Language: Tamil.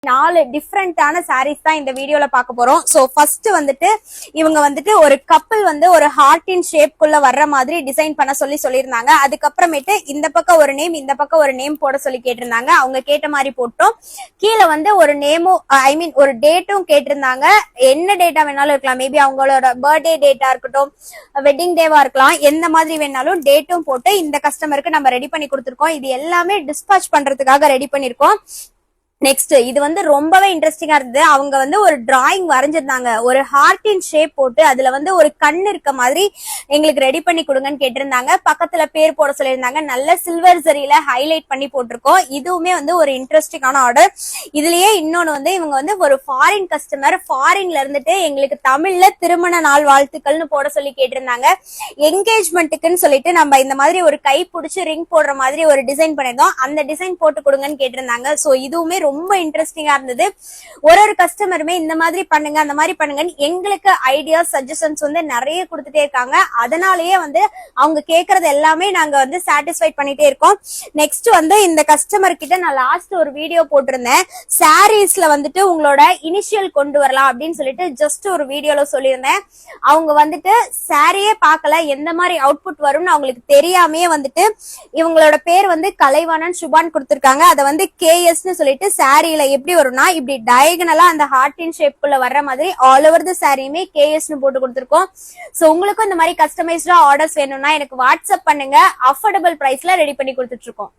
4 டிஃப்ரெண்டான சாரீஸ் தான் இந்த வீடியோல பார்க்க போறோம். சோ ஃபர்ஸ்ட் வந்துட்டு இவங்க வந்துட்டு ஒரு கப்பல் வந்து ஒரு ஹார்ட்டின் ஷேப்க்குள்ள வர்ற மாதிரி டிசைன் பண்ண சொல்லியிருந்தாங்க. அதுக்கப்புறமேட்டு இந்த பக்கம் ஒரு நேம் இந்த பக்கம் ஒரு நேம் போட சொல்லி கேட்டிருந்தாங்க. அவங்க கேட்ட மாதிரி போட்டோம். கீழே வந்து ஒரு நேமும் ஒரு டேட்டும் கேட்டிருந்தாங்க. என்ன டேட்டா வேணாலும் இருக்கலாம், மேபி அவங்களோட பர்த்டே டேட்டா இருக்கட்டும், வெட்டிங் டேவா இருக்கலாம், எந்த மாதிரி வேணாலும் டேட்டும் போட்டு இந்த கஸ்டமருக்கு நம்ம ரெடி பண்ணி கொடுத்துருக்கோம். இது எல்லாமே டிஸ்பாச் பண்றதுக்காக ரெடி பண்ணிருக்கோம். நெக்ஸ்ட் இது வந்து ரொம்பவே இன்ட்ரெஸ்டிங்கா இருந்தது. அவங்க வந்து ஒரு டிராயிங் வரைஞ்சிருந்தாங்க, ஒரு ஹார்ட்டின் ஷேப் போட்டு அதுல வந்து ஒரு கண் இருக்க மாதிரி எங்களுக்கு ரெடி பண்ணி கொடுங்கன்னு கேட்டிருந்தாங்க. பக்கத்துல பேர் போட சொல்லியிருந்தாங்க. நல்ல சில்வர் ஜரியில ஹைலைட் பண்ணி போட்டிருக்கோம். இதுவுமே வந்து ஒரு இன்ட்ரெஸ்டிங்கான ஆர்டர். இதுலயே இன்னொன்னு வந்து இவங்க வந்து ஒரு ஃபாரின் கஸ்டமர், ஃபாரின்ல இருந்துட்டு எங்களுக்கு தமிழ்ல திருமண நாள் வாழ்த்துக்கள்னு போட சொல்லி கேட்டிருந்தாங்க. என்கேஜ்மெண்ட்டுக்குன்னு சொல்லிட்டு நம்ம இந்த மாதிரி ஒரு கை பிடிச்சி ரிங் போடுற மாதிரி ஒரு டிசைன் பண்ணிருந்தோம். அந்த டிசைன் போட்டு கொடுங்கன்னு கேட்டிருந்தாங்க. சோ இதுவுமே ரொம்ப இன்ட்ரெஸ்டிங்கா இருந்தது. ஒரு கஸ்டமருமே இந்த மாதிரி பண்ணுங்க அந்த மாதிரி பண்ணுங்கன்னு எங்களுக்கு ஐடியாஸ் சஜஷன்ஸ் வந்து நிறைய கொடுத்துட்டே இருக்காங்க. அதனாலயே வந்து அவங்க கேக்குறது எல்லாமே நாங்க வந்து சாட்டிஸ்ஃபை பண்ணிட்டே இருக்கோம். நெக்ஸ்ட் வந்து இந்த கஸ்டமர் கிட்ட நான் லாஸ்ட் ஒரு வீடியோ போட்டிருந்தேன். சாரீஸ்ல வந்துட்டு உங்களோட இனிஷியல் கொண்டு வரலாம் அப்படின்னு சொல்லிட்டு ஜஸ்ட் ஒரு வீடியோல சொல்லியிருந்தேன். அவங்க வந்துட்டு சாரியே பார்க்கல, எந்த மாதிரி அவுட்புட் வரும்னு அவங்களுக்கு தெரியாமே வந்துட்டு இவங்களோட பேர் வந்து கலைவாணன் சுபான் கொடுத்திருக்காங்க. அதை வந்து கேஎஸ்ன்னு சொல்லிட்டு சாரியில எப்படி வரும்னா இப்படி டயகனலா அந்த ஹார்ட்டின் ஷேப்குள்ள வர்ற மாதிரி ஆல் ஓவர் தி சாரியுமே கேஎஸ்னு போட்டு கொடுத்திருக்கோம். சோ உங்களுக்கும் இந்த மாதிரி கஸ்டமைஸ்டா ஆர்டர்ஸ் வேணும்னா எனக்கு வாட்ஸ்அப் பண்ணுங்க. அஃபோர்டபிள் பிரைஸ்ல ரெடி பண்ணி கொடுத்துட்டு இருக்கோம்.